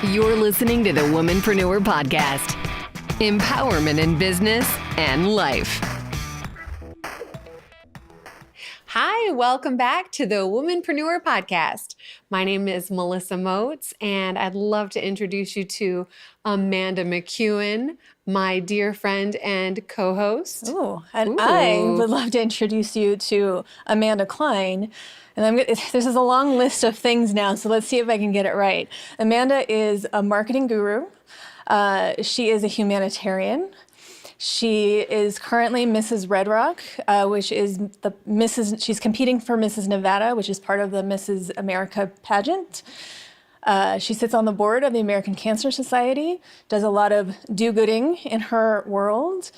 You're listening to the Womanpreneur podcast. Empowerment in business and life. Hi, welcome back to the Womanpreneur podcast. My name is Melissa Moats, and I'd love to introduce you to Amanda McEwen, my dear friend and co-host. I would love to introduce you to Amanda Klein. And this is a long list of things now, so let's see if I can get it right. Amanda is a marketing guru. She is a humanitarian. She is currently Mrs. Red Rock, which is she's competing for Mrs. Nevada, which is part of the Mrs. America pageant. She sits on the board of the American Cancer Society, does a lot of do-gooding in her world.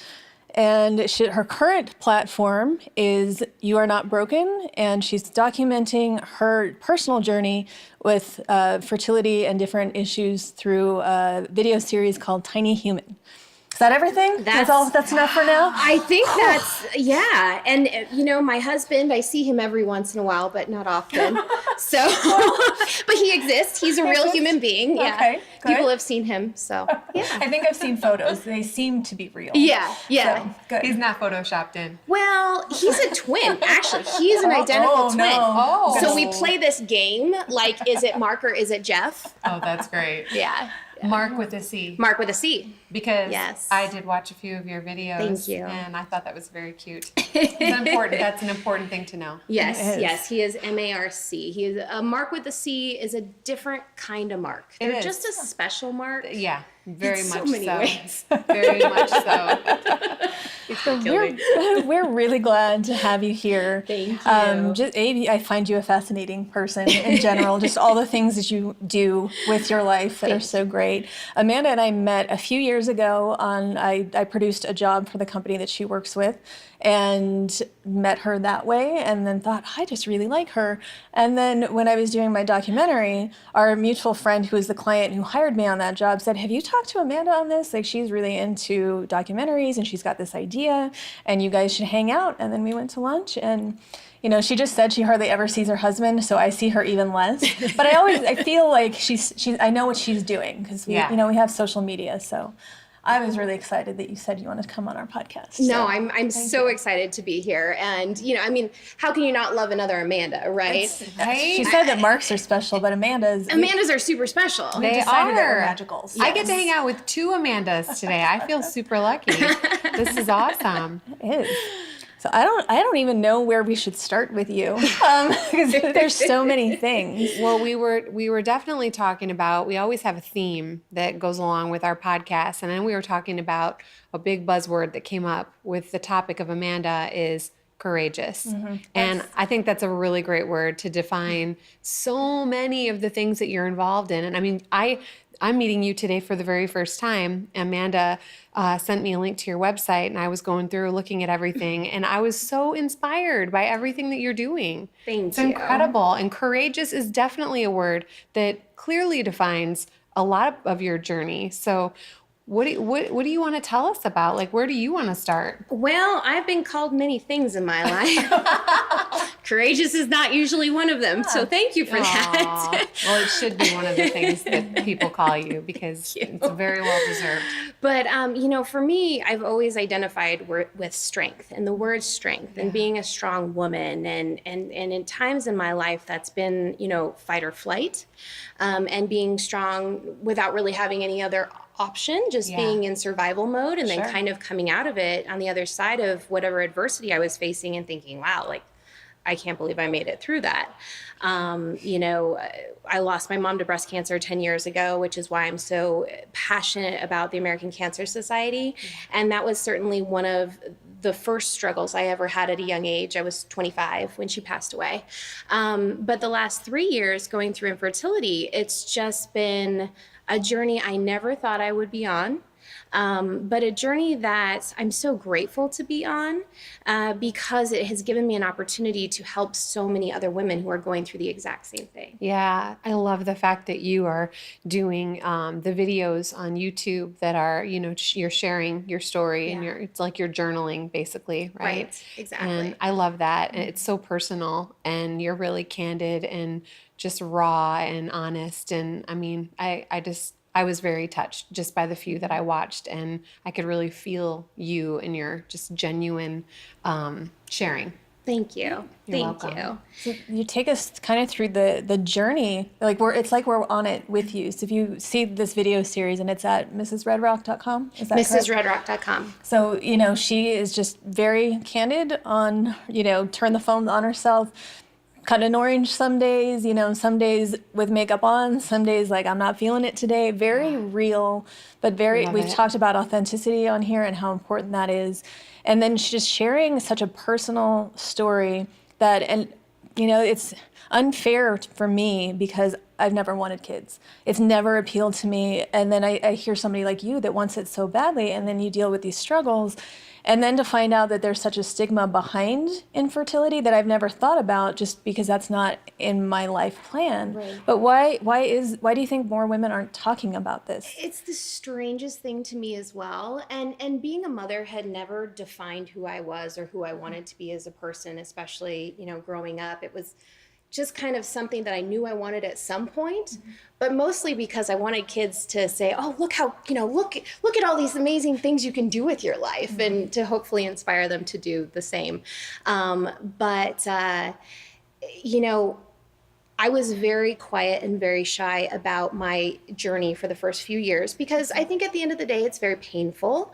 And her current platform is You Are Not Broken, and she's documenting her personal journey with fertility and different issues through a video series called Tiny Human. Is that everything? That's enough for now? I think yeah. And, my husband, I see him every once in a while, but not often. So, but he exists. He's a real human being. Yeah. Okay, good. People have seen him. So, yeah. I think I've seen photos. They seem to be real. Yeah. So, good. He's not photoshopped in. Well, he's a twin, actually. He's an identical twin. No. So we play this game, like, is it Mark or is it Jeff? Oh, that's great. Yeah. Mark with a C. Mark with a C. Because Yes. I did watch a few of your videos. Thank you. And I thought that was very cute. That's an important thing to know. Yes, he is M-A-R-C. He is a Mark with a C is a different kind of Mark. They're just a special Mark. Yeah, very In much so many so. ways. Very much so. We're really glad to have you here. Thank you. I find you a fascinating person in general, just all the things that you do with your life that are so great. Amanda and I met a few years ago I produced a job for the company that she works with and met her that way and then thought, I just really like her. And then when I was doing my documentary, our mutual friend who was the client who hired me on that job said, have you talked to Amanda on this? Like, she's really into documentaries and she's got this idea and you guys should hang out. And then we went to lunch and she just said she hardly ever sees her husband, so I see her even less. But I feel like I know what she's doing because we have social media. So I was really excited that you said you wanted to come on our podcast. No, I'm so excited to be here. And, how can you not love another Amanda, right? She said that Marks are special, but Amanda's are super special. They decided that are we're magicals. I get to hang out with two Amandas today. I feel super lucky. This is awesome. It is. So I don't even know where we should start with you because there's so many things. Well, we were definitely talking about, we always have a theme that goes along with our podcast. And then we were talking about a big buzzword that came up with the topic of Amanda is courageous. Mm-hmm. And I think that's a really great word to define so many of the things that you're involved in. And I mean, I'm meeting you today for the very first time. Amanda sent me a link to your website and I was going through looking at everything and I was so inspired by everything that you're doing. Thank It's you. incredible. And courageous is definitely a word that clearly defines a lot of your journey. So what do you want to tell us about? Like, where do you want to start? Well, I've been called many things in my life. Courageous is not usually one of them. So thank you for that. Well, it should be one of the things that people call you because it's very well deserved. But, for me, I've always identified with strength and the word strength and being a strong woman. And in times in my life, that's been, fight or flight and being strong without really having any other option, just being in survival mode and then kind of coming out of it on the other side of whatever adversity I was facing and thinking, wow, like, I can't believe I made it through that. I lost my mom to breast cancer 10 years ago, which is why I'm so passionate about the American Cancer Society. And that was certainly one of the first struggles I ever had at a young age. I was 25 when she passed away. But the last 3 years going through infertility, it's just been a journey I never thought I would be on. But a journey that I'm so grateful to be on because it has given me an opportunity to help so many other women who are going through the exact same thing. Yeah, I love the fact that you are doing the videos on YouTube that are, you're sharing your story and it's like you're journaling basically, right? Exactly. And I love that. And it's so personal and you're really candid and just raw and honest. And I mean, I was very touched just by the few that I watched, and I could really feel you and your just genuine sharing. Thank you. Thank welcome. you. So you take us kind of through the journey, like it's like we're on it with you. So if you see this video series, and it's at mrsredrock.com, is that correct? mrsredrock.com. So, she is just very candid on, turn the phone on herself, cut an orange some days, some days with makeup on, some days like I'm not feeling it today. Very real, but we've talked about authenticity on here and how important that is. And then she's just sharing such a personal story that, it's unfair for me because I've never wanted kids. It's never appealed to me. And then I hear somebody like you that wants it so badly, and then you deal with these struggles. And then to find out that there's such a stigma behind infertility that I've never thought about, just because that's not in my life plan. Right. But why do you think more women aren't talking about this? It's the strangest thing to me as well. And being a mother had never defined who I was or who I wanted to be as a person, especially, growing up. It was just kind of something that I knew I wanted at some point, but mostly because I wanted kids to say, oh, look how, look at all these amazing things you can do with your life, and to hopefully inspire them to do the same. I was very quiet and very shy about my journey for the first few years, because I think at the end of the day, it's very painful.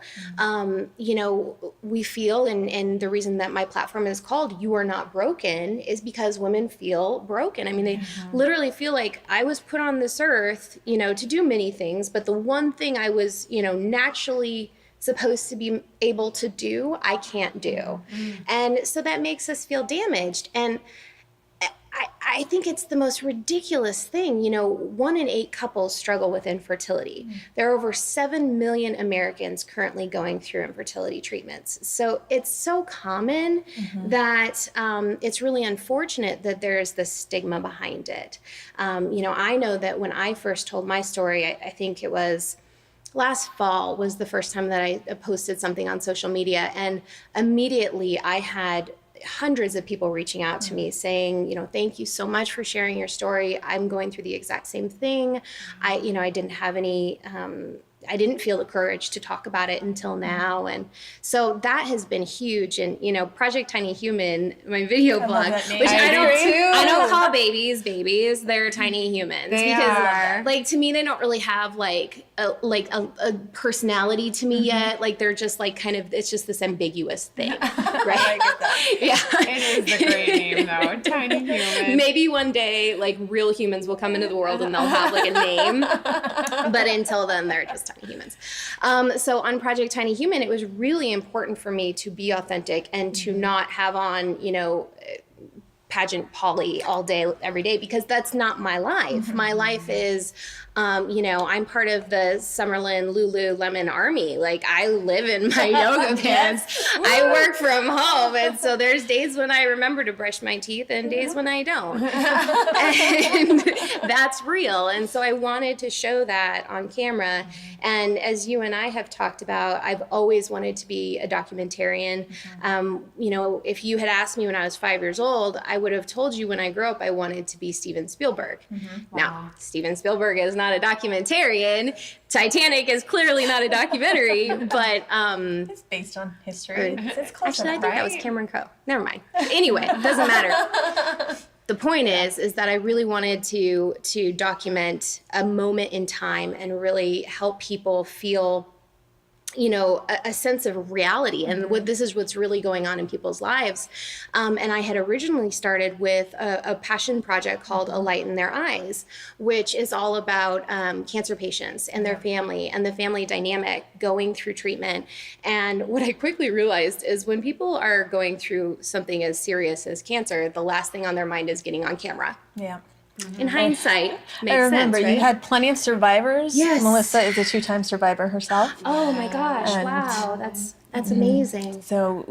We feel, and the reason that my platform is called You Are Not Broken is because women feel broken. I mean, they literally feel like I was put on this earth, to do many things, but the one thing I was, naturally supposed to be able to do, I can't do. And so that makes us feel damaged. And I think it's the most ridiculous thing. 1 in 8 couples struggle with infertility. There are over 7 million Americans currently going through infertility treatments. So it's so common that it's really unfortunate that there's this stigma behind it. I know that when I first told my story, I think it was last fall was the first time that I posted something on social media, and immediately I had hundreds of people reaching out to me saying, thank you so much for sharing your story. I'm going through the exact same thing. I didn't have any, I didn't feel the courage to talk about it until now. And so that has been huge. And, Project Tiny Human, my video blog, which I don't call babies, they're tiny humans. They because are. like, to me, they don't really have a personality to me yet. Like, they're just like it's just this ambiguous thing, right? I get that. Yeah. It is a great name though, Tiny Human. Maybe one day, real humans will come into the world and they'll have a name. But until then, they're just tiny humans. So on Project Tiny Human, it was really important for me to be authentic and to not have on, pageant Polly all day, every day, because that's not my life. My life is, I'm part of the Summerlin Lululemon army. I live in my yoga pants. I work from home. And so there's days when I remember to brush my teeth and days when I don't. And that's real. And so I wanted to show that on camera. And as you and I have talked about, I've always wanted to be a documentarian. If you had asked me when I was 5 years old, I would have told you when I grew up I wanted to be Steven Spielberg. Now, Steven Spielberg is not a documentarian. Titanic is clearly not a documentary, but It's based on history. It's close actually, I enough, think that was Cameron Crowe. Never mind. Anyway, it doesn't matter. The point is that I really wanted to document a moment in time and really help people feel a sense of reality and this is what's really going on in people's lives. And I had originally started with a passion project called A Light in Their Eyes, which is all about cancer patients and their family and the family dynamic going through treatment. And what I quickly realized is when people are going through something as serious as cancer, the last thing on their mind is getting on camera. Yeah. In hindsight, makes I remember sense, right? you had plenty of survivors. Yes. Melissa is a 2-time survivor herself. Oh my gosh! And- wow, that's amazing. So,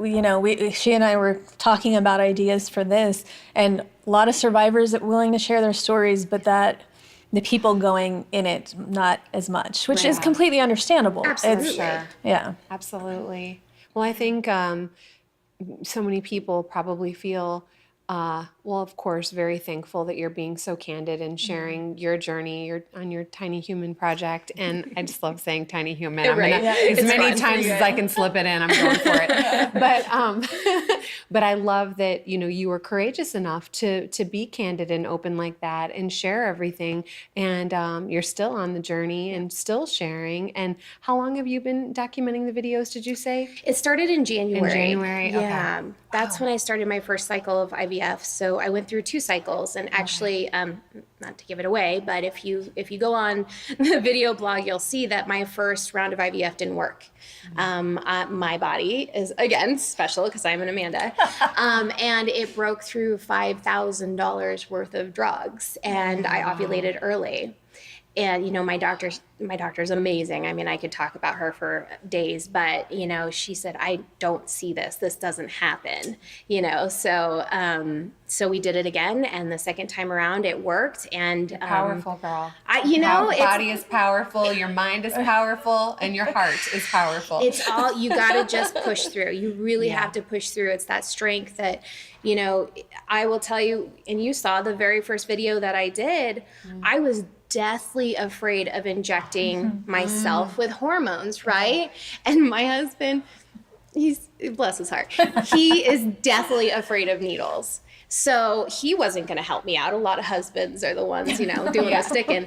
she and I were talking about ideas for this, and a lot of survivors that willing to share their stories, but that the people going in it, not as much, which is completely understandable. Absolutely. Yeah. Absolutely. Well, I think so many people probably feel well, of course, very thankful that you're being so candid and sharing your journey on your tiny human project. And I just love saying tiny human. I'm Right. gonna, Yeah, as it's many fun. times as I can slip it in, I'm going for it. But I love that, you were courageous enough to be candid and open like that and share everything. And you're still on the journey and still sharing. And how long have you been documenting the videos, did you say? It started in January. In January? Okay. Yeah. That's when I started my first cycle of IVF. So I went through 2 cycles, and actually, not to give it away, but if you go on the video blog, you'll see that my first round of IVF didn't work. My body is, again, special because I'm an Amanda. And it broke through $5,000 worth of drugs, and I ovulated early. And, my doctor's amazing. I mean, I could talk about her for days, but, she said, I don't see this. This doesn't happen, so we did it again. And the second time around it worked. And Powerful girl. your body is powerful, your mind is powerful, and your heart is powerful. It's all, you got to just push through. You really have to push through. It's that strength that, I will tell you, and you saw the very first video that I did, I was deathly afraid of injecting myself with hormones, right? And my husband, he's, bless his heart, he is deathly afraid of needles. So he wasn't going to help me out. A lot of husbands are the ones, doing the sticking,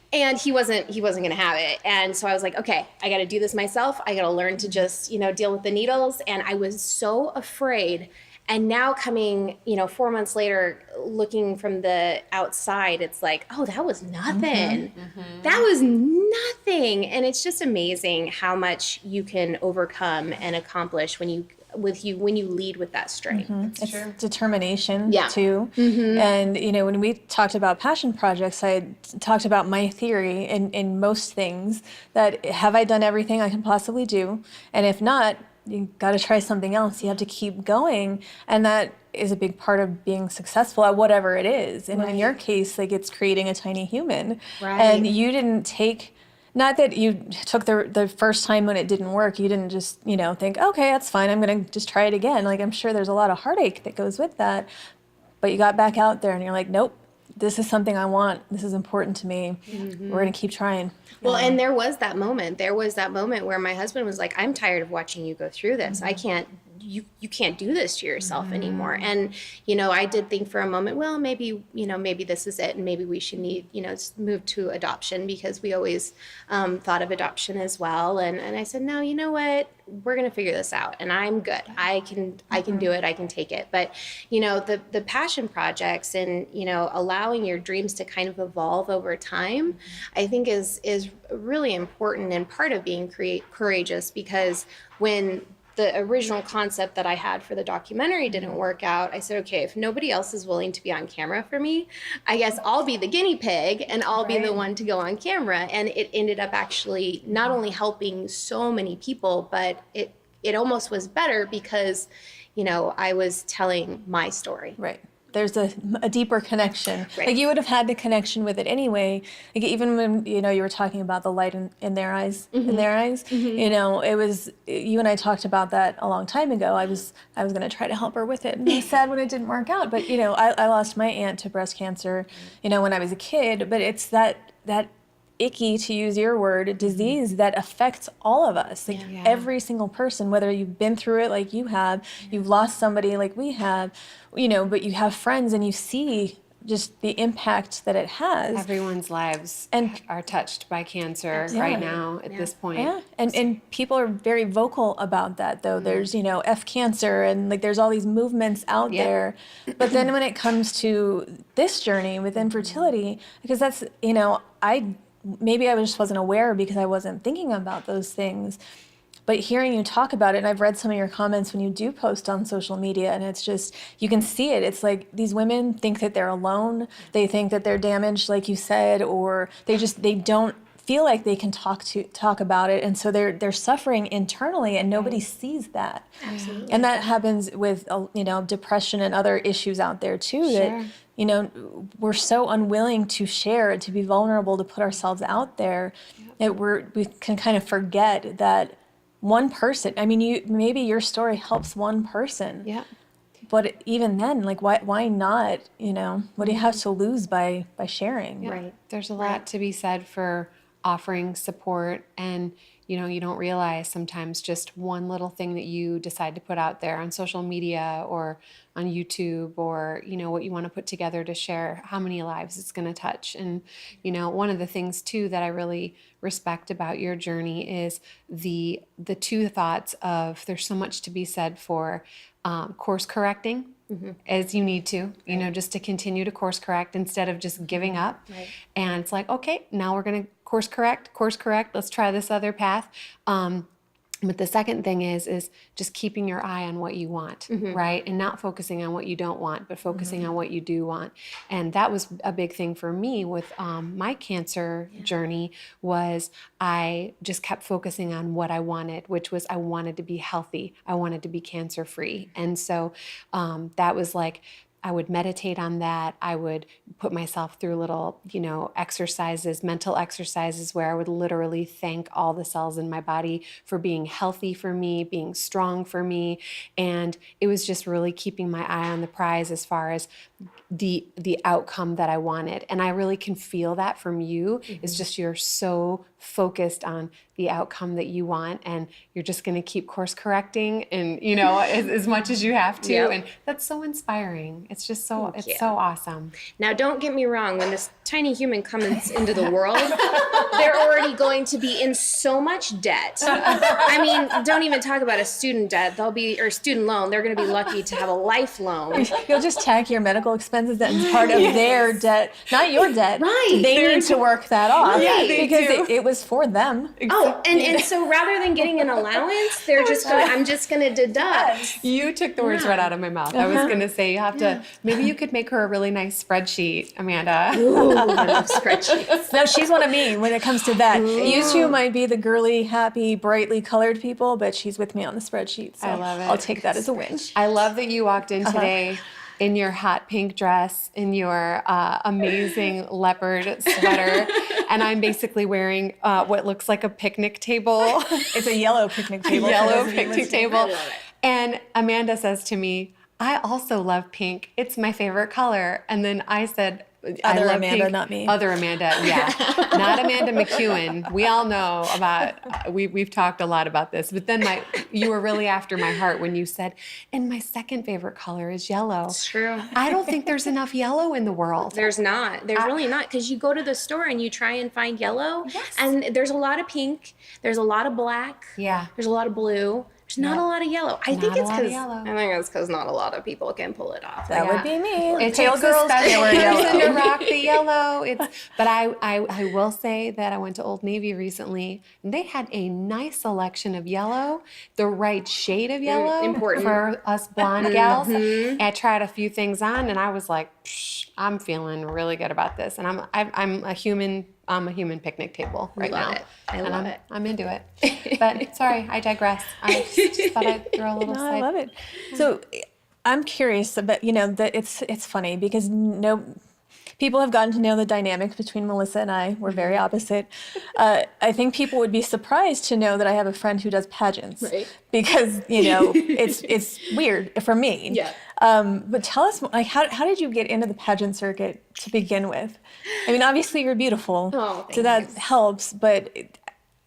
and he wasn't going to have it. And so I was like, okay, I got to do this myself. I got to learn to just, deal with the needles. And I was so afraid. And now coming, 4 months later, looking from the outside, it's like, oh, that was nothing. That was nothing. And it's just amazing how much you can overcome and accomplish when you lead with that strength. It's true. Determination Yeah. too. And when we talked about passion projects, I talked about my theory in most things, that have I done everything I can possibly do? And if not, you got to try something else. You have to keep going. And that is a big part of being successful at whatever it is. And in your case, it's creating a tiny human. Right. And you didn't take, not that you took the first time when it didn't work, you didn't just, think, okay, that's fine, I'm going to just try it again. I'm sure there's a lot of heartache that goes with that. But you got back out there and you're like, nope, this is something I want. This is important to me. We're going to keep trying. Well, and there was that moment. Where my husband was like, I'm tired of watching you go through this. I can't, you can't do this to yourself anymore. And, I did think for a moment, well, maybe this is it. And maybe we should move to adoption, because we always thought of adoption as well. And I said, no, you know what? We're going to figure this out. And I'm good. I can do it. I can take it. But, the passion projects and, allowing your dreams to kind of evolve over time, I think is really important and part of being courageous, because when the original concept that I had for the documentary didn't work out, I said, okay, if nobody else is willing to be on camera for me, I guess I'll be the guinea pig and I'll be the one to go on camera. And it ended up actually not only helping so many people, but it almost was better because, I was telling my story. Right. There's a deeper connection. Right. You would have had the connection with it anyway. Even when you were talking about the light in their eyes, it was, you and I talked about that a long time ago. I was going to try to help her with it, and I was sad when it didn't work out. But I lost my aunt to breast cancer, when I was a kid. But it's that icky, to use your word, disease that affects all of us. Every single person, whether you've been through it like you have, you've lost somebody like we have, but you have friends and you see just the impact that it has. Everyone's lives are touched by cancer right now at this point. Yeah, and people are very vocal about that, though. There's, F cancer, and there's all these movements out there. But then when it comes to this journey with infertility, because that's, maybe I just wasn't aware because I wasn't thinking about those things. But hearing you talk about it, and I've read some of your comments when you do post on social media, and it's just, you can see it. It's like these women think that they're alone. They think that they're damaged, like you said, or they don't feel like they can talk about it. And so they're suffering internally, and nobody sees that. Absolutely. And that happens with, depression and other issues out there too, that, we're so unwilling to share, to be vulnerable, to put ourselves out there, that we can kind of forget that one person. I mean, maybe your story helps one person. Yeah. But even then, like, why not? What do you have to lose by sharing? Yeah. Right. There's a lot to be said for offering support, and you don't realize sometimes just one little thing that you decide to put out there on social media or on YouTube, or what you want to put together to share, how many lives it's going to touch. And one of the things too that I really respect about your journey is the two thoughts of, there's so much to be said for course correcting as you need to, just to continue to course correct instead of just giving up. Right. And it's like, okay, now we're going to course correct. Let's try this other path. But the second thing is just keeping your eye on what you want, right? And not focusing on what you don't want, but focusing on what you do want. And that was a big thing for me with my cancer journey, was I just kept focusing on what I wanted, which was I wanted to be healthy. I wanted to be cancer free. And so that was like, I would meditate on that. I would put myself through little, exercises, mental exercises, where I would literally thank all the cells in my body for being healthy for me, being strong for me. And it was just really keeping my eye on the prize as far as the outcome that I wanted. And I really can feel that from you. It's just, you're so focused on the outcome that you want, and you're just going to keep course correcting and, as much as you have to. Yep. And that's so inspiring. It's just so, so awesome. Now, don't get me wrong. When this tiny human comes into the world, they're already going to be in so much debt. I mean, don't even talk about a student debt. Or student loan. They're going to be lucky to have a life loan. You'll just tag your medical expenses as part of their debt, not your debt. Right. They need to work that off. Yeah, they because do. it was for them. Oh, and so rather than getting an allowance, they're just going, I'm just going to deduct. You took the words right out of my mouth. I was going to say, you have to, maybe you could make her a really nice spreadsheet, Amanda. Ooh, I love spreadsheets. No, she's one of me when it comes to that. You two might be the girly, happy, brightly colored people, but she's with me on the spreadsheet. So I love it. I'll take that as a win. I love that you walked in today in your hot pink dress, in your amazing leopard sweater, and I'm basically wearing what looks like a picnic table. It's a yellow picnic table. Yellow picnic table. I love it. And Amanda says to me, I also love pink. It's my favorite color. And then I said, I Other love Amanda, pink. not me. Other Amanda, yeah. Not Amanda McEwen. We all know about, we've talked a lot about this, but then you were really after my heart when you said, and my second favorite color is yellow. It's true. I don't think there's enough yellow in the world. There's not. There's really not, because you go to the store and you try and find yellow, and there's a lot of pink, there's a lot of black, Yeah. there's a lot of blue. There's not a lot of yellow. I think it's because not a lot of people can pull it off. That would be me. It Pale takes girls a special can wear person yellow. to rock the yellow. But I will say that I went to Old Navy recently, and they had a nice selection of yellow, the right shade of yellow important. for us blonde gals. I tried a few things on, and I was like, I'm feeling really good about this. And I'm a human picnic table right now. I love it. I'm into it. But sorry, I digress. I just thought I'd throw a little side. I love it. So I'm curious about, that it's funny because people have gotten to know the dynamics between Melissa and I. We're very opposite. I think people would be surprised to know that I have a friend who does pageants. Right. Because, it's weird for me. Yeah. But tell us, how did you get into the pageant circuit to begin with? I mean, obviously you're beautiful, so that helps, but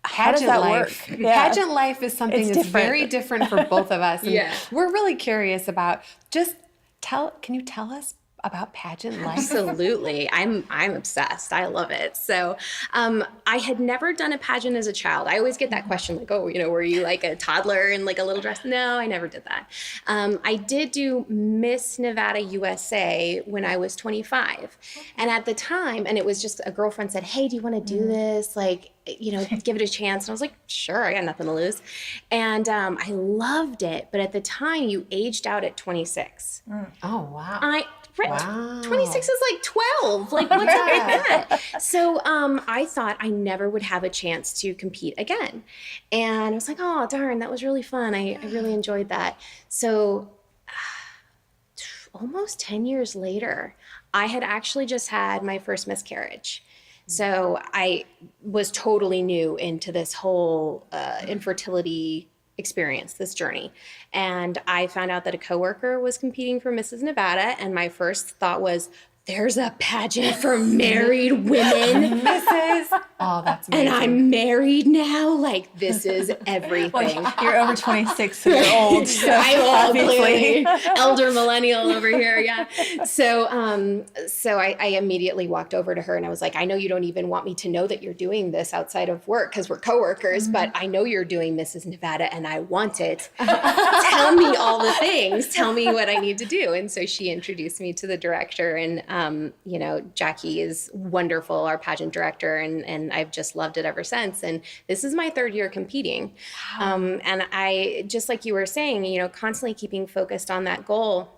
how does that work? Yeah. Pageant life is something It's that's different. very different for both of us. And Yeah. we're really curious about, can you tell us about pageant life? Absolutely. I'm obsessed. I love it. So I had never done a pageant as a child. I always get that question like, oh, were you like a toddler in like a little dress? No, I never did that. I did do Miss Nevada USA when I was 25. And at the time, and it was just a girlfriend said, hey, do you want to do this? Like, give it a chance. And I was like, sure, I got nothing to lose. And I loved it. But at the time, you aged out at 26. Oh, wow. Wow. 26 is like 12. Like, what's up with that? So I thought I never would have a chance to compete again. And I was like, oh, darn, that was really fun. I really enjoyed that. So almost 10 years later, I had actually just had my first miscarriage. So I was totally new into this whole infertility experience, this journey. And I found out that a coworker was competing for Mrs. Nevada, and my first thought was, there's a pageant for married women. Oh, that's amazing. And I'm married now. Like, this is everything. You're over 26, so you're old. So I'm old, obviously. clearly. Elder millennial over here, yeah. So I immediately walked over to her and I was like, I know you don't even want me to know that you're doing this outside of work because we're coworkers, but I know you're doing Mrs. Nevada and I want it. Tell me all the things. Tell me what I need to do. And so she introduced me to the director, and Jackie is wonderful, our pageant director, and I've just loved it ever since. And this is my third year competing. Wow. And I, just like you were saying, constantly keeping focused on that goal.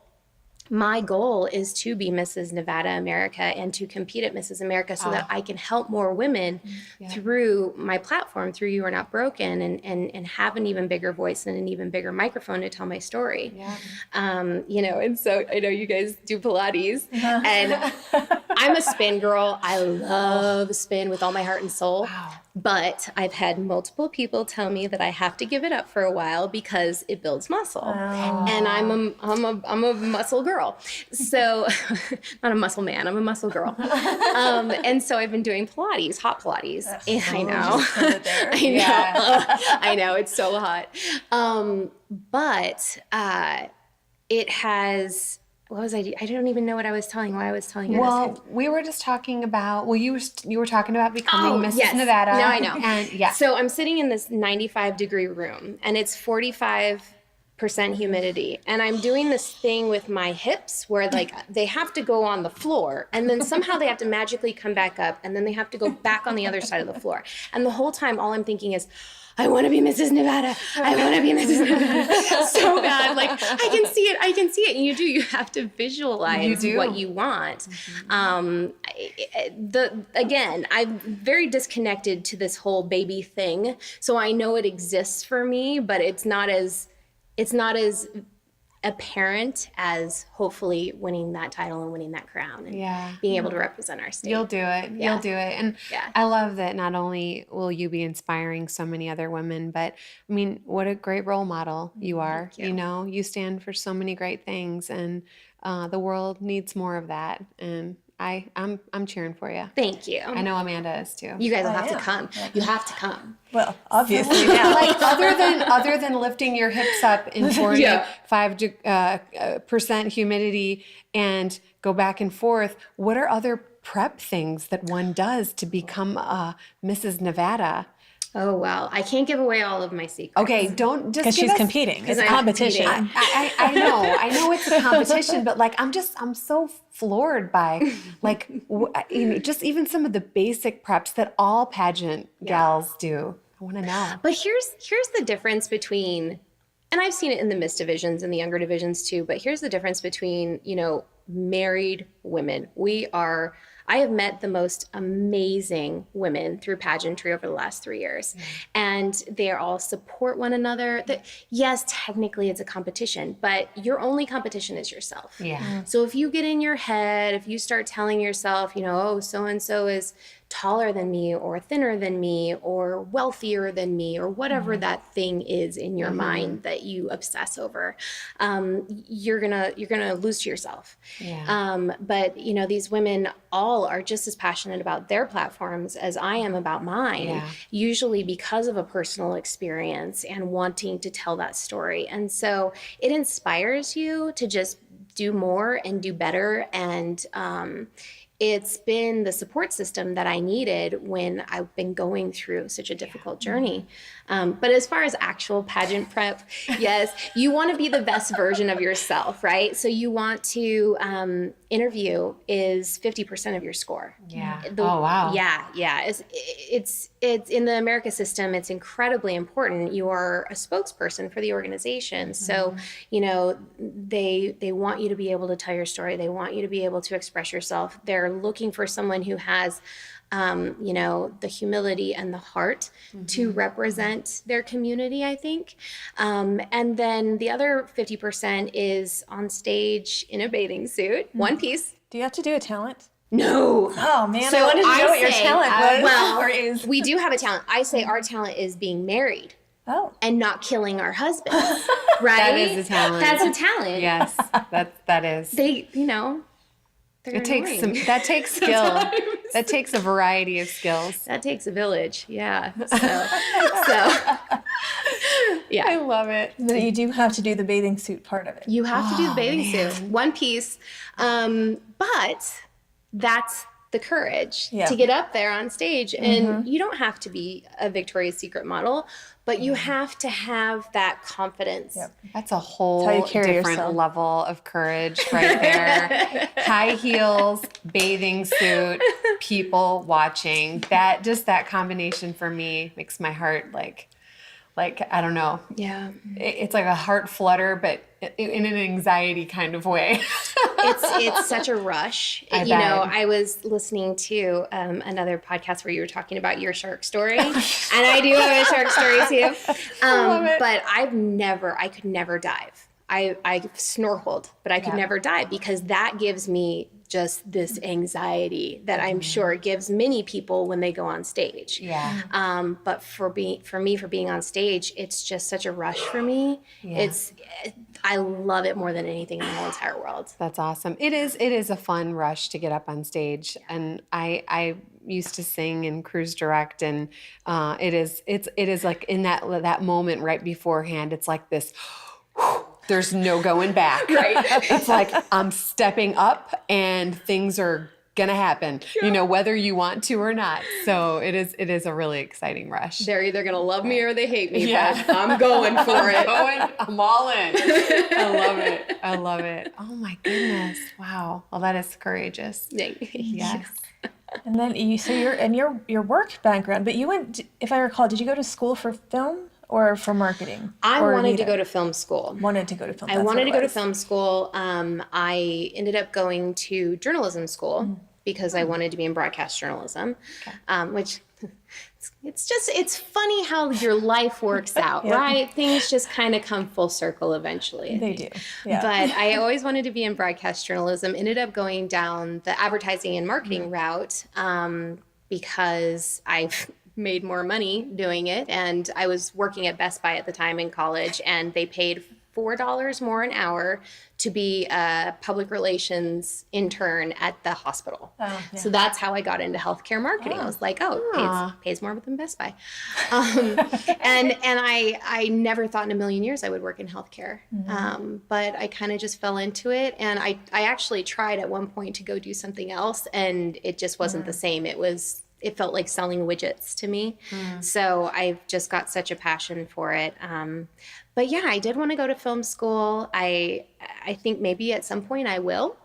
My goal is to be Mrs. Nevada America and to compete at Mrs. America so that I can help more women through my platform, through You Are Not Broken, and have an even bigger voice and an even bigger microphone to tell my story. Yeah. And so I know you guys do Pilates, and I'm a spin girl. I love spin with all my heart and soul. Wow. But I've had multiple people tell me that I have to give it up for a while because it builds muscle. Oh. And I'm a muscle girl. So not a muscle man, I'm a muscle girl. And so I've been doing Pilates, hot Pilates. And I know. I know, it's so hot. But it has, what was I don't even know what I was telling, why I was telling you well, this. We were just talking about, you were talking about becoming Mrs. Nevada. No, I know. And yeah. So I'm sitting in this 95-degree room, and it's 45% humidity. And I'm doing this thing with my hips where they have to go on the floor, and then somehow they have to magically come back up, and then they have to go back on the other side of the floor. And the whole time, all I'm thinking is, I want to be Mrs. Nevada. I want to be Mrs. Nevada so bad. Like, I can see it. And you have to visualize what you want. Mm-hmm. Again, I'm very disconnected to this whole baby thing. So I know it exists for me, but it's not as apparent as hopefully winning that title and winning that crown and being able to represent our state. You'll do it. Yeah. You'll do it. And I love that not only will you be inspiring so many other women, but I mean, what a great role model you are. Thank you. You stand for so many great things, and the world needs more of that. And I'm cheering for you. Thank you. I know Amanda is too. You guys will have to come. You have to come. Well, obviously, yeah. Like other than lifting your hips up in 45% humidity and go back and forth, what are other prep things that one does to become a Mrs. Nevada? Oh, well, I can't give away all of my secrets. Okay, don't just because she's competing. It's a competition. I know it's a competition, but I'm so floored by just even some of the basic preps that all pageant gals do. I want to know. But here's the difference between, and I've seen it in the mixed divisions and the younger divisions too, but here's the difference between, married women. I have met the most amazing women through pageantry over the last 3 years. And they all support one another. Yes, technically it's a competition, but your only competition is yourself. Yeah. So if you get in your head, if you start telling yourself, so-and-so is taller than me or thinner than me or wealthier than me or whatever that thing is in your mind that you obsess over, you're gonna lose to yourself. Yeah. But these women all are just as passionate about their platforms as I am about mine, usually because of a personal experience and wanting to tell that story. And so it inspires you to just do more and do better. And it's been the support system that I needed when I've been going through such a difficult journey. But as far as actual pageant prep, yes, you want to be the best version of yourself, right? So you want to interview is 50% of your score. Yeah. Oh, wow. Yeah. It's in the America system, it's incredibly important. You are a spokesperson for the organization. So, they want you to be able to tell your story. They want you to be able to express yourself. They're looking for someone who has the humility and the heart to represent their community, I think. And then the other 50% is on stage in a bathing suit, one piece. Do you have to do a talent? No. Oh, man. So I wanted to know what your talent was. We do have a talent. I say our talent is being married. and not killing our husbands, right? That is a talent. That's a talent. Yes, that is. They, they're annoying. That takes skill. That takes a variety of skills. That takes a village. Yeah. So yeah. I love it. But you do have to do the bathing suit part of it. You have to do the bathing suit, one piece. But that's the courage to get up there on stage. And you don't have to be a Victoria's Secret model, but you have to have that confidence. Yep. That's a whole carry different yourself. level of courage right there. High heels, bathing suit, people watching. That combination for me makes my heart like I don't know. Yeah. It's like a heart flutter, but in an anxiety kind of way. It's such a rush. I bet. I was listening to another podcast where you were talking about your shark story, and I do have a shark story too. love it. But I could never dive. I snorkeled, but I could never dive because that gives me just this anxiety that I'm sure gives many people when they go on stage. Yeah. But for being on stage, it's just such a rush for me. Yeah. I love it more than anything in the whole entire world. That's awesome. It is a fun rush to get up on stage, and I used to sing and cruise direct, and it is like in that moment right beforehand, it's like this. There's no going back. Right. It's like I'm stepping up, and things are gonna happen. Whether you want to or not. So it is a really exciting rush. They're either going to love me or they hate me, Yeah. but I'm going for it. I'm all in. I love it. Oh my goodness. Wow. Well, that is courageous. Yes. And then your work background, but you went, if I recall, did you go to school for film or for marketing? I Or wanted to neither? go to film school. Wanted to go to film. I That's wanted what to it go to was. film school. I ended up going to journalism school because I wanted to be in broadcast journalism, which it's funny how your life works out, right? Things just kind of come full circle eventually. They do. Yeah. But I always wanted to be in broadcast journalism, ended up going down the advertising and marketing route because I've made more money doing it. And I was working at Best Buy at the time in college, and they paid $4 more an hour to be a public relations intern at the hospital. Oh, yeah. So that's how I got into healthcare marketing. I was like, pays more than Best Buy. And I never thought in a million years I would work in healthcare. But I kind of just fell into it. And I actually tried at one point to go do something else, and it just wasn't the same. It felt like selling widgets to me. So I've just got such a passion for it. But yeah, I did want to go to film school. I think maybe at some point I will.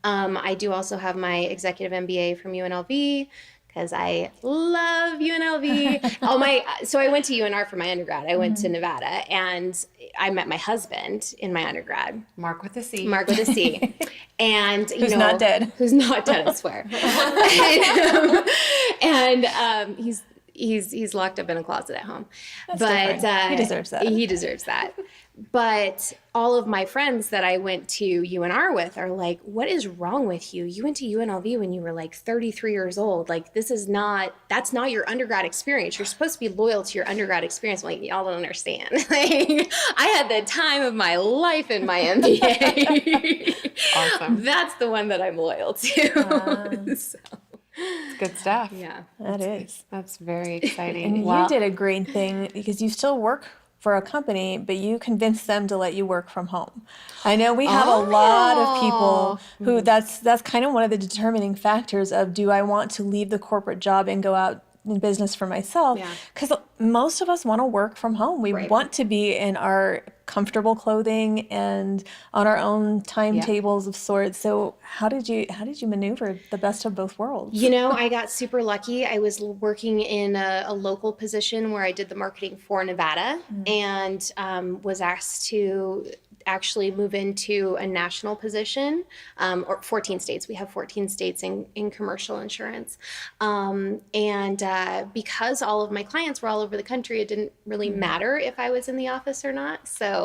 I do also have my executive MBA from UNLV because I love UNLV. So I went to UNR for my undergrad. I went to Nevada, and I met my husband in my undergrad. Mark with a C. Mark with a C. And Who's not dead. Who's not dead, I swear. and he's locked up in a closet at home. That's different. He deserves that. He deserves that. But all of my friends that I went to UNR with are like, what is wrong with you? You went to UNLV when you were like 33 years old. Like, that's not your undergrad experience. You're supposed to be loyal to your undergrad experience. I'm like, y'all don't understand. Like, I had the time of my life in my MBA. Awesome. That's the one that I'm loyal to. So, Good stuff. yeah. That is. That's very exciting. And Wow. you did a great thing because you still work for a company, but you convinced them to let you work from home. I know we have a lot of people who that's kind of one of the determining factors of, do I want to leave the corporate job and go out in business for myself? Yeah. Because most of us want to work from home. We Right. want to be in our comfortable clothing and on our own timetables of sorts. So how did you maneuver the best of both worlds? I got super lucky. I was working in a local position where I did the marketing for Nevada, and was asked to actually move into a national position, or 14 states. We have 14 states in commercial insurance. And because all of my clients were all over the country, it didn't really matter if I was in the office or not. So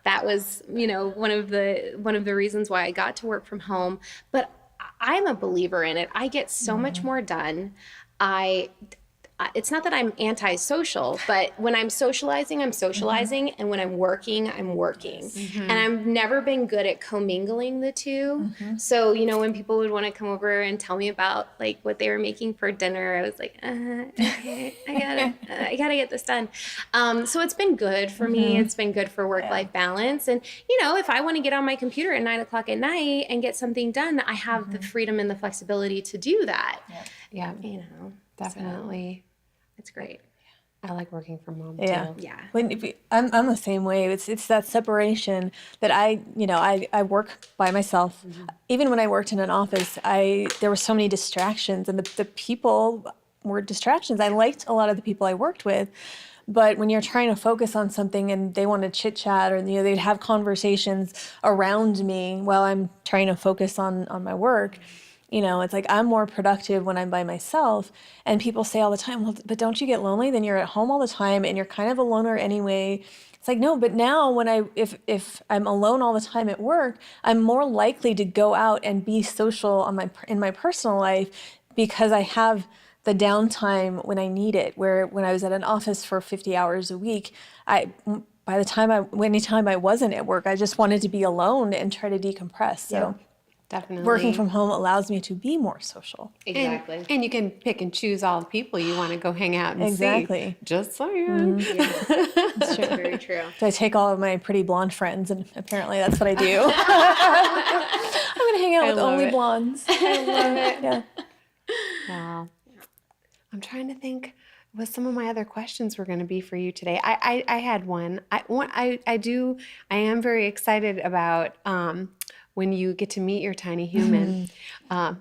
that was, one of the reasons why I got to work from home. But I'm a believer in it. I get so much more done. it's not that I'm antisocial, but when I'm socializing, I'm socializing. And when I'm working, I'm working. And I've never been good at commingling the two. So, you know, when people would want to come over and tell me about like what they were making for dinner, I was like, okay, I gotta get this done. So it's been good for me. It's been good for work-life balance. And, you know, if I want to get on my computer at 9 o'clock at night and get something done, I have the freedom and the flexibility to do that. Yeah, You know, definitely. it's great. I like working from home Yeah. too. Yeah. I'm the same way. It's that separation that I work by myself. Even when I worked in an office, there were so many distractions, and the people were distractions. I liked a lot of the people I worked with, but when you're trying to focus on something and they want to chit chat, or they'd have conversations around me while I'm trying to focus on my work. You know, it's like I'm more productive when I'm by myself. And people say all the time, well, but don't you get lonely? Then you're at home all the time and you're kind of a loner anyway. It's like, no, but now if I'm alone all the time at work, I'm more likely to go out and be social in my personal life, because I have the downtime when I need it. Where when I was at an office for 50 hours a week, anytime I wasn't at work, I just wanted to be alone and try to decompress. So Definitely. working from home allows me to be more social. Exactly. And you can pick and choose all the people you want to go hang out and see. Exactly. Just saying. That's true. Very true. So I take all of my pretty blonde friends, and apparently that's what I do. I'm going to hang out with love only it. blondes. I love it. Yeah. Wow. I'm trying to think what some of my other questions were going to be for you today. I had one. I am very excited about when you get to meet your tiny human.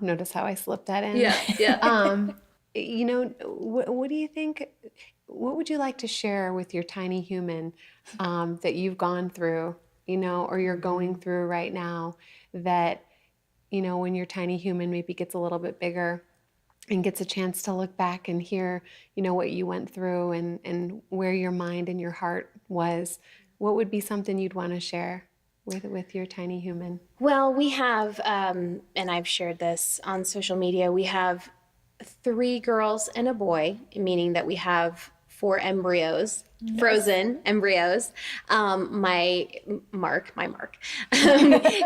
Notice how I slipped that in? Yeah. You know, what do you think, what would you like to share with your tiny human that you've gone through, you know, or you're going through right now, that, you know, when your tiny human maybe gets a little bit bigger and gets a chance to look back and hear, you know, what you went through and where your mind and your heart was, what would be something you'd want to share with your tiny human? Well, we have, and I've shared this on social media, we have 3 girls and a boy, meaning that we have 4 embryos, frozen embryos. My Mark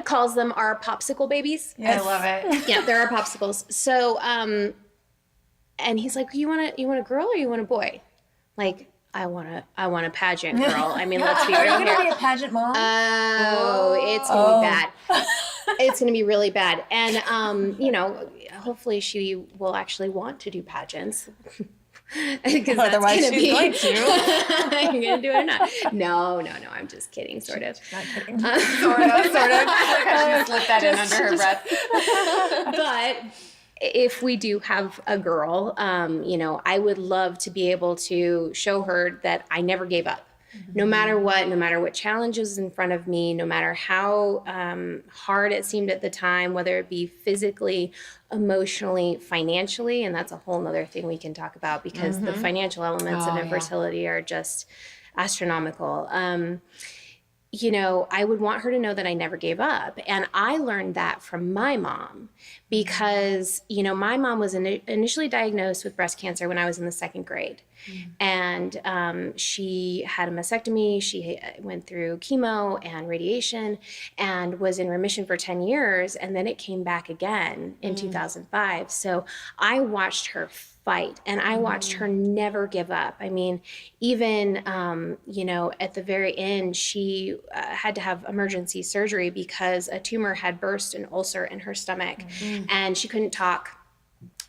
calls them our popsicle babies. I love it. Yeah, they're our popsicles. So, and he's like, you want a girl or you want a boy? Like, I want a pageant girl. I mean, let's be real Are you here. going to be a pageant mom? It's going to be bad. It's going to be really bad. And, you know, hopefully she will actually want to do pageants. Because Otherwise she's going to. Are you going to do it or not? No, I'm just kidding, sort of. Not kidding. Sort of. She slipped that in under her breath. But if we do have a girl, you know, I would love to be able to show her that I never gave up. No matter what challenges in front of me, no matter how hard it seemed at the time, whether it be physically, emotionally, financially, and that's a whole nother thing we can talk about, because the financial elements of infertility are just astronomical. You know, I would want her to know that I never gave up. And I learned that from my mom, because, you know, my mom was initially diagnosed with breast cancer when I was in the 2nd grade. And she had a mastectomy. She went through chemo and radiation and was in remission for 10 years. And then it came back again in 2005. So I watched her fight, and I watched her never give up. I mean, even, you know, at the very end, she had to have emergency surgery because a tumor had burst an ulcer in her stomach, and she couldn't talk.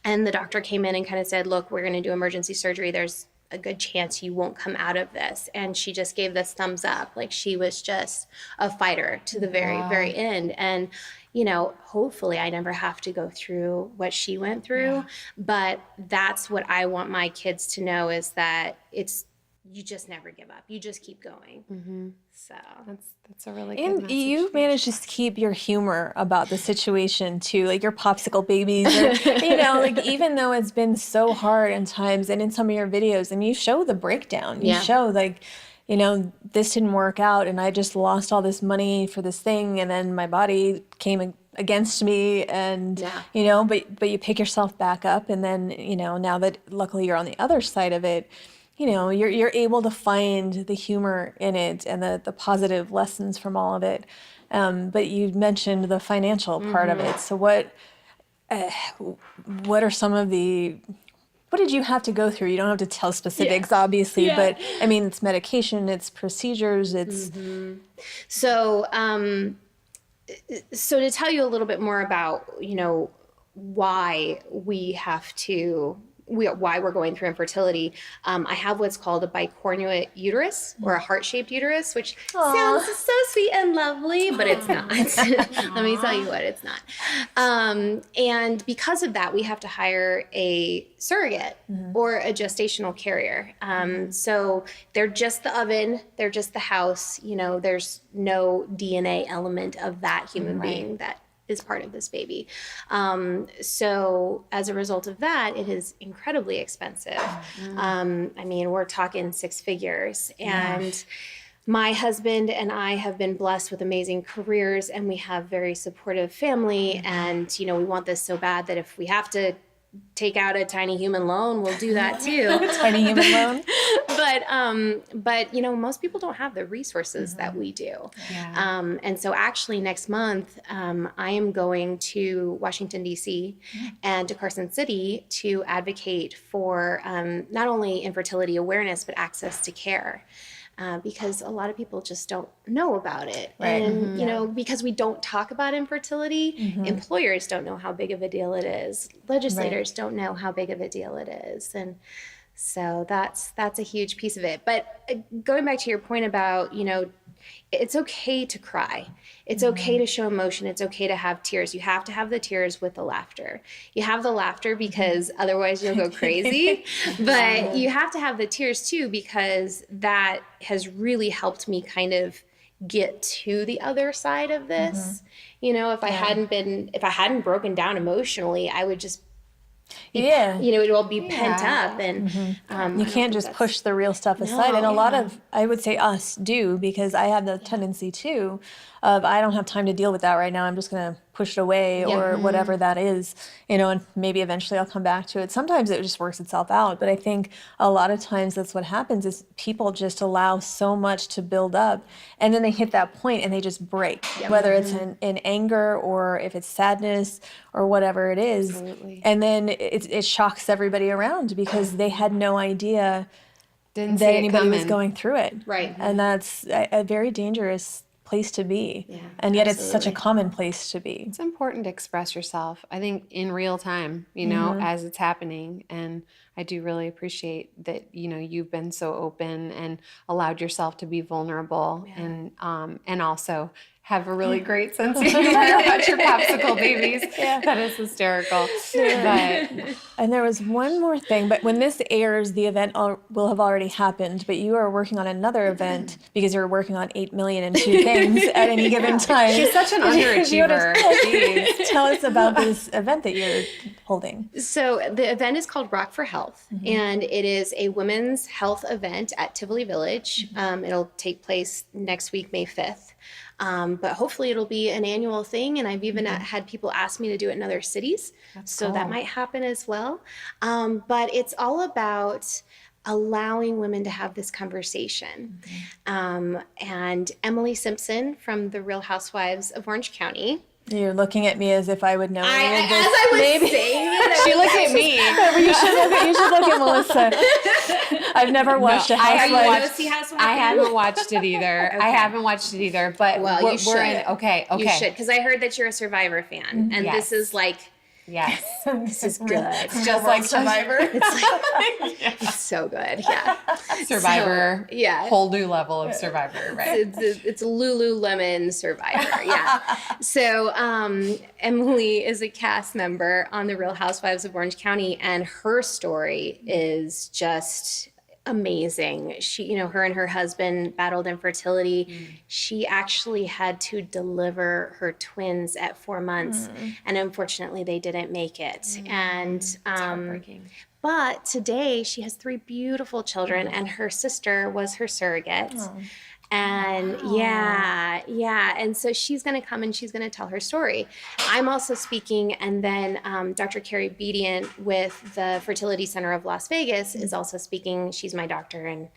And the doctor came in and kind of said, look, we're going to do emergency surgery. There's a good chance you won't come out of this. And she just gave this thumbs up. Like, she was just a fighter to the very, very end. And, you know, hopefully I never have to go through what she went through. But that's what I want my kids to know, is that you just never give up. You just keep going. So That's a really good And message. you managed to keep your humor about the situation too, like your popsicle babies, or, you know, like even though it's been so hard in times, and in some of your videos, and you show the breakdown, you show like, you know, this didn't work out and I just lost all this money for this thing, and then my body came against me, and you know, but you pick yourself back up, and then, you know, now that luckily you're on the other side of it, you know, you're able to find the humor in it and the positive lessons from all of it. But you mentioned the financial part of it. So what are some of what did you have to go through? You don't have to tell specifics, obviously, but I mean, it's medication, it's procedures, it's... So to tell you a little bit more about, you know, why we're going through infertility, I have what's called a bicornuate uterus, or a heart-shaped uterus, which sounds so sweet and lovely, but it's not. Let me tell you what, it's not. And because of that, we have to hire a surrogate or a gestational carrier. So they're just the oven, they're just the house, you know, there's no DNA element of that human being that is part of this baby. So as a result of that, it is incredibly expensive. I mean, we're talking 6 figures, and my husband and I have been blessed with amazing careers, and we have very supportive family. And, you know, we want this so bad that if we have to take out a tiny human loan, we'll do that too. Tiny human loan. But you know, most people don't have the resources that we do. And so actually next month, I am going to Washington, D.C. and to Carson City to advocate for not only infertility awareness, but access to care. Because a lot of people just don't know about it. Right. And, you know, because we don't talk about infertility, employers don't know how big of a deal it is. Legislators don't know how big of a deal it is. And so that's a huge piece of it. But going back to your point about, you know, it's okay to cry. It's okay to show emotion. It's okay to have tears. You have to have the tears with the laughter. You have the laughter because otherwise you'll go crazy. But you have to have the tears too, because that has really helped me kind of get to the other side of this. You know, if I hadn't broken down emotionally, I would just you know, it will be pent up, and you can't just push the real stuff aside. And a lot of, I would say, us do, because I have the tendency too of, I don't have time to deal with that right now. I'm just going to push it away or whatever that is, you know, and maybe eventually I'll come back to it. Sometimes it just works itself out. But I think a lot of times that's what happens, is people just allow so much to build up, and then they hit that point and they just break, whether it's in anger or if it's sadness or whatever it is. Absolutely. And then it shocks everybody around, because they had no idea that anybody was going through it. Right. And that's a very dangerous place to be. And yet it's such a common place to be. It's important to express yourself, I think, in real time, you know, as it's happening. And I do really appreciate that, you know, you've been so open and allowed yourself to be vulnerable, and also have a really great sense of humor about your popsicle babies. That is hysterical. And there was one more thing, but when this airs, the event will have already happened, but you are working on another event, because you're working on 8 million and 2 things at any given time. She's such an underachiever. Tell us about this event that you're holding. So the event is called Rock for Health, and it is a women's health event at Tivoli Village. It'll take place next week, May 5th. But hopefully it'll be an annual thing. And I've even had people ask me to do it in other cities. So that might happen as well. But it's all about allowing women to have this conversation. And Emily Simpson from the Real Housewives of Orange County. You're looking at me as if I would know. As I was saying that, she looked at me. You should look at Melissa. I've never watched a Housewives. I haven't watched it either. I haven't watched it either. But you should. Okay. You should, because I heard that you're a Survivor fan, and this is like. Yes. This is good. It's just like Survivor. It's so good. Yeah. Survivor. Whole new level of Survivor, right? It's Lululemon Survivor. Yeah. So Emily is a cast member on The Real Housewives of Orange County, and her story is just amazing. She, you know, her and her husband battled infertility. She actually had to deliver her twins at 4 months, and unfortunately they didn't make it. And but today she has 3 beautiful children, and her sister was her surrogate. And yeah. And so she's going to come and she's going to tell her story. I'm also speaking, and then Dr. Carrie Bedient with the Fertility Center of Las Vegas is also speaking. She's my doctor, and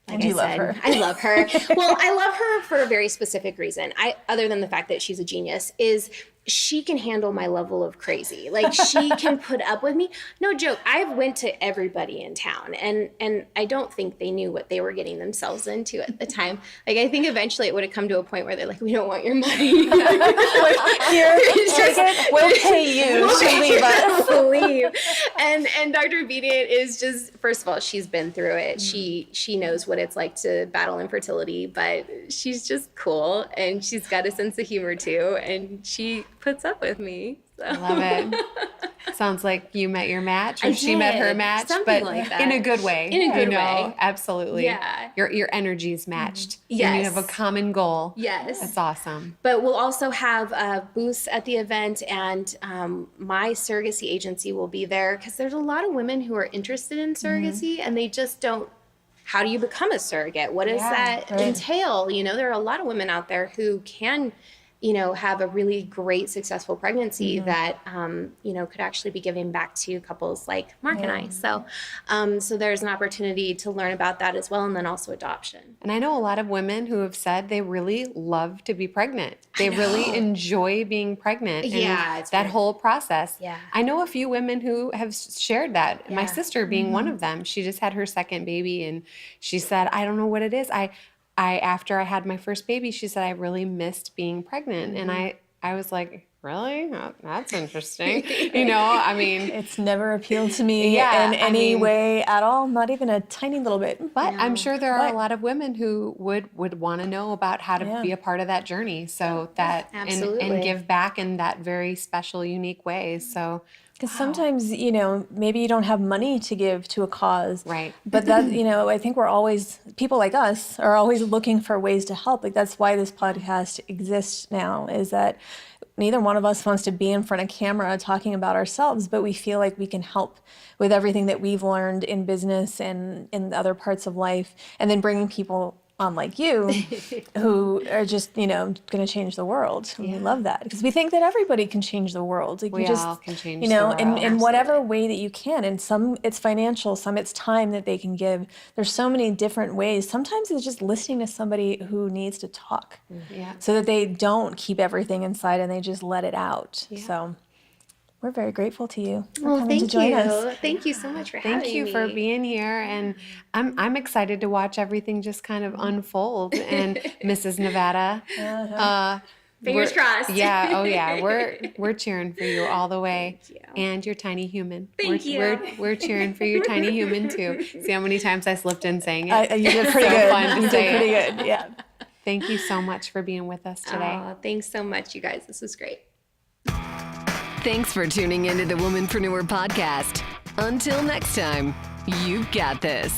like I said, her. I love her. Well, I love her for a very specific reason. Other than the fact that she's a genius, is she can handle my level of crazy. Like, she can put up with me. No joke. I went to everybody in town, and I don't think they knew what they were getting themselves into at the time. Like, I think eventually it would have come to a point where they're like, we don't want your money. Here, take it. We'll pay you to leave us. Leave. And Dr. Bedient is just, first of all, she's been through it. She knows what it's like to battle infertility, but she's just cool, and she's got a sense of humor too, and she puts up with me. So. I love it. Sounds like you met your match, or she met her match, something but like that. in a good way. In a good way. Absolutely. Yeah. Your energy's matched. Yes. And you have a common goal. Yes. That's awesome. But we'll also have booths at the event, and my surrogacy agency will be there, because there's a lot of women who are interested in surrogacy, and they just don't. How do you become a surrogate? What does that entail? You know, there are a lot of women out there who can, you know, have a really great, successful pregnancy that, you know, could actually be giving back to couples like Mark and I. So, so there's an opportunity to learn about that as well, and then also adoption. And I know a lot of women who have said they really love to be pregnant. They really enjoy being pregnant. And it's that whole process. Yeah. I know a few women who have shared that. My sister being one of them. She just had her second baby, and she said, I don't know what it is. After I had my first baby, she said, I really missed being pregnant. And I was like, really? Oh, that's interesting. You know, I mean. It's never appealed to me in any way at all, not even a tiny little bit. But I'm sure there are a lot of women who would want to know about how to be a part of that journey. So that, and give back in that very special, unique way. So. Because sometimes, you know, maybe you don't have money to give to a cause. Right. But that, you know, I think people like us are always looking for ways to help. Like, that's why this podcast exists now, is that neither one of us wants to be in front of camera talking about ourselves, but we feel like we can help with everything that we've learned in business and in other parts of life, and then bringing people on like you who are just, you know, going to change the world. And we love that, because we think that everybody can change the world. Like, we all can change, you know, the world. in whatever way that you can. And some it's financial, some it's time that they can give. There's so many different ways. Sometimes it's just listening to somebody who needs to talk, so that they don't keep everything inside and they just let it out. So we're very grateful to you for coming to join us. Thank you so much for having me. Thank you for being here, and I'm excited to watch everything just kind of unfold. And Mrs. Nevada, fingers crossed. Yeah, oh yeah, we're cheering for you all the way. Thank you. And your tiny human. Thank you. We're cheering for your tiny human too. See how many times I slipped in saying it. You did pretty good. Fun to you say did pretty good. Yeah. Thank you so much for being with us today. Oh, thanks so much, you guys. This was great. Thanks for tuning into the Womanpreneur podcast. Until next time, you've got this.